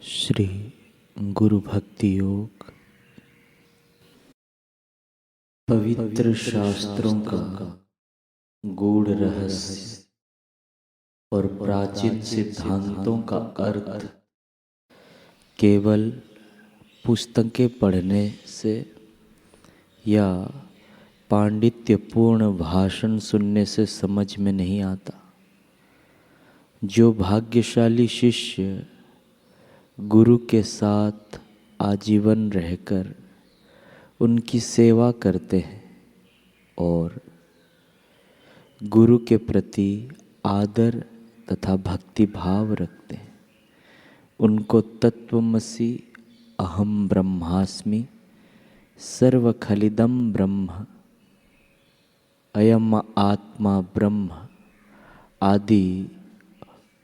श्री गुरु भक्ति योग पवित्र शास्त्रों का गूढ़ रहस्य और प्राचीन सिद्धांतों का अर्थ केवल पुस्तकें पढ़ने से या पांडित्यपूर्ण भाषण सुनने से समझ में नहीं आता। जो भाग्यशाली शिष्य गुरु के साथ आजीवन रहकर उनकी सेवा करते हैं और गुरु के प्रति आदर तथा भक्ति भाव रखते हैं, उनको तत्वमसि अहम ब्रह्मास्मि सर्वखलिदं ब्रह्म अयम आत्मा ब्रह्म आदि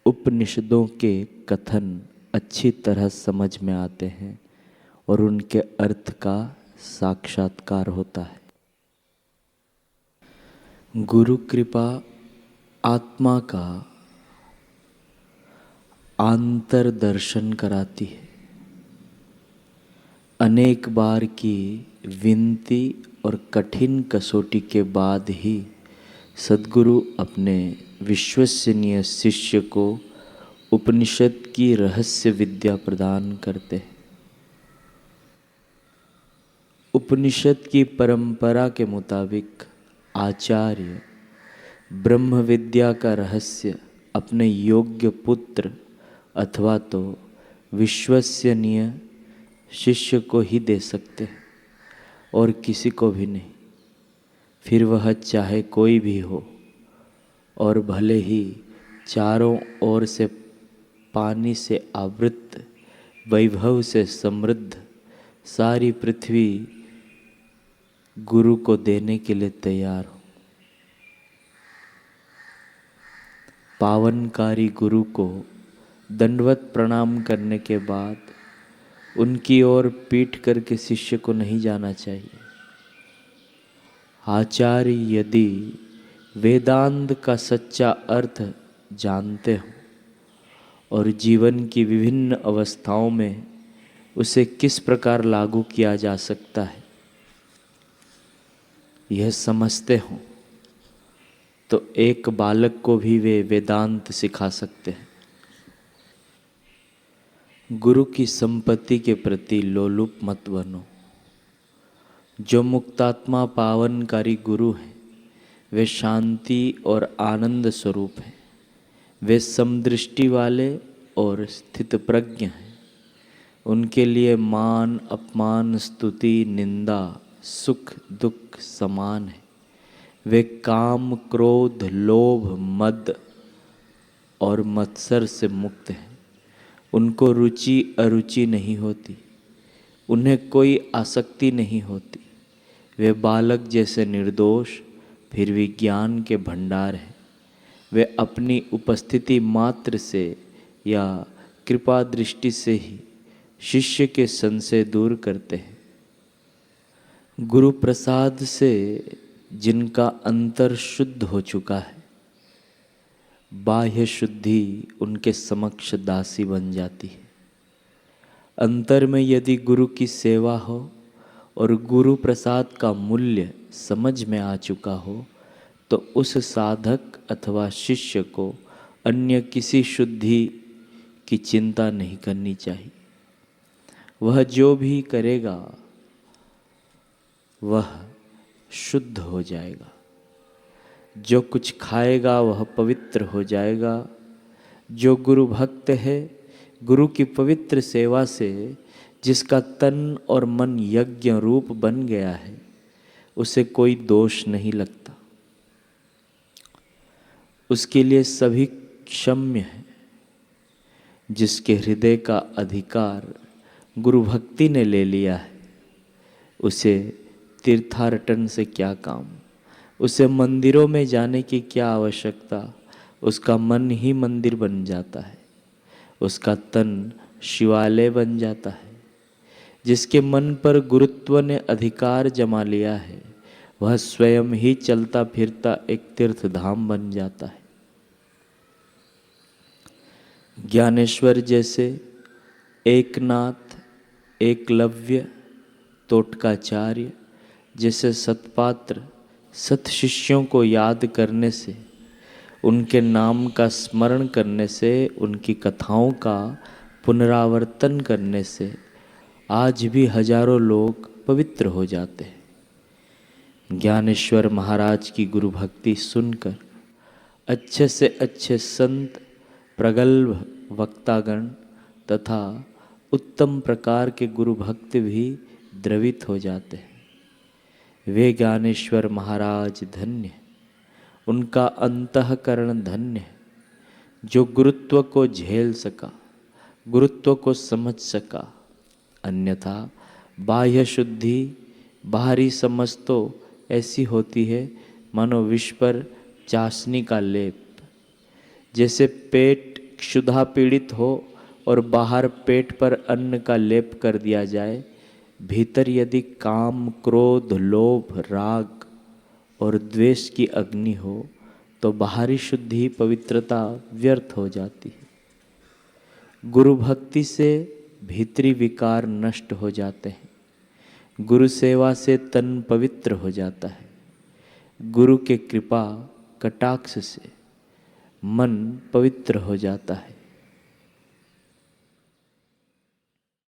उपनिषदों के कथन अच्छी तरह समझ में आते हैं और उनके अर्थ का साक्षात्कार होता है। गुरु कृपा आत्मा का आंतर दर्शन कराती है। अनेक बार की विनती और कठिन कसौटी के बाद ही सद्गुरु अपने विश्वसनीय शिष्य को उपनिषद की रहस्य विद्या प्रदान करते हैं। उपनिषद की परंपरा के मुताबिक आचार्य ब्रह्म विद्या का रहस्य अपने योग्य पुत्र अथवा तो विश्वसनीय शिष्य को ही दे सकते हैं और किसी को भी नहीं, फिर वह चाहे कोई भी हो और भले ही चारों ओर से पानी से आवृत वैभव से समृद्ध सारी पृथ्वी गुरु को देने के लिए तैयार हो। पावनकारी गुरु को दंडवत प्रणाम करने के बाद उनकी ओर पीठ करके शिष्य को नहीं जाना चाहिए। आचार्य यदि वेदांत का सच्चा अर्थ जानते हो और जीवन की विभिन्न अवस्थाओं में उसे किस प्रकार लागू किया जा सकता है यह समझते हो तो एक बालक को भी वे वेदांत सिखा सकते हैं। गुरु की संपत्ति के प्रति लोलुप मत बनो। जो मुक्तात्मा पावनकारी गुरु हैं वे शांति और आनंद स्वरूप हैं। वे समदृष्टि वाले और स्थित प्रज्ञ हैं। उनके लिए मान अपमान स्तुति निंदा सुख दुख समान है। वे काम क्रोध लोभ मद और मत्सर से मुक्त हैं। उनको रुचि अरुचि नहीं होती, उन्हें कोई आसक्ति नहीं होती। वे बालक जैसे निर्दोष फिर भी ज्ञान के भंडार हैं। वे अपनी उपस्थिति मात्र से या कृपा दृष्टि से ही शिष्य के संशय दूर करते हैं। गुरु प्रसाद से जिनका अंतर शुद्ध हो चुका है, बाह्य शुद्धि उनके समक्ष दासी बन जाती है। अंतर में यदि गुरु की सेवा हो और गुरु प्रसाद का मूल्य समझ में आ चुका हो तो उस साधक अथवा शिष्य को अन्य किसी शुद्धि की चिंता नहीं करनी चाहिए। वह जो भी करेगा वह शुद्ध हो जाएगा। जो कुछ खाएगा वह पवित्र हो जाएगा। जो गुरु भक्त है, गुरु की पवित्र सेवा से जिसका तन और मन यज्ञ रूप बन गया है, उसे कोई दोष नहीं लगता। उसके लिए सभी क्षम्य है। जिसके हृदय का अधिकार गुरु भक्ति ने ले लिया है, उसे तीर्थाटन से क्या काम, उसे मंदिरों में जाने की क्या आवश्यकता। उसका मन ही मंदिर बन जाता है, उसका तन शिवालय बन जाता है। जिसके मन पर गुरुत्व ने अधिकार जमा लिया है, वह स्वयं ही चलता फिरता एक तीर्थ धाम बन जाता है। ज्ञानेश्वर जैसे एकनाथ, एकलव्य, तोटकाचार्य जैसे सत्पात्र सत शिष्यों को याद करने से, उनके नाम का स्मरण करने से, उनकी कथाओं का पुनरावर्तन करने से आज भी हजारों लोग पवित्र हो जाते हैं। ज्ञानेश्वर महाराज की गुरु भक्ति सुनकर अच्छे से अच्छे संत, प्रगल्भ वक्तागण तथा उत्तम प्रकार के गुरु भक्त भी द्रवित हो जाते हैं। वे ज्ञानेश्वर महाराज धन्य, उनका अंतःकरण धन्य है, जो गुरुत्व को झेल सका, गुरुत्व को समझ सका। अन्यथा बाह्य शुद्धि, बाहरी समझ तो ऐसी होती है मानो विष पर चाशनी का लेप। जैसे पेट क्षुधा पीड़ित हो और बाहर पेट पर अन्न का लेप कर दिया जाए, भीतर यदि काम, क्रोध, लोभ, राग और द्वेष की अग्नि हो तो बाहरी शुद्धि, पवित्रता व्यर्थ हो जाती है। गुरु भक्ति से भीतरी विकार नष्ट हो जाते हैं। गुरु सेवा से तन पवित्र हो जाता है। गुरु के कृपा कटाक्ष से मन पवित्र हो जाता है।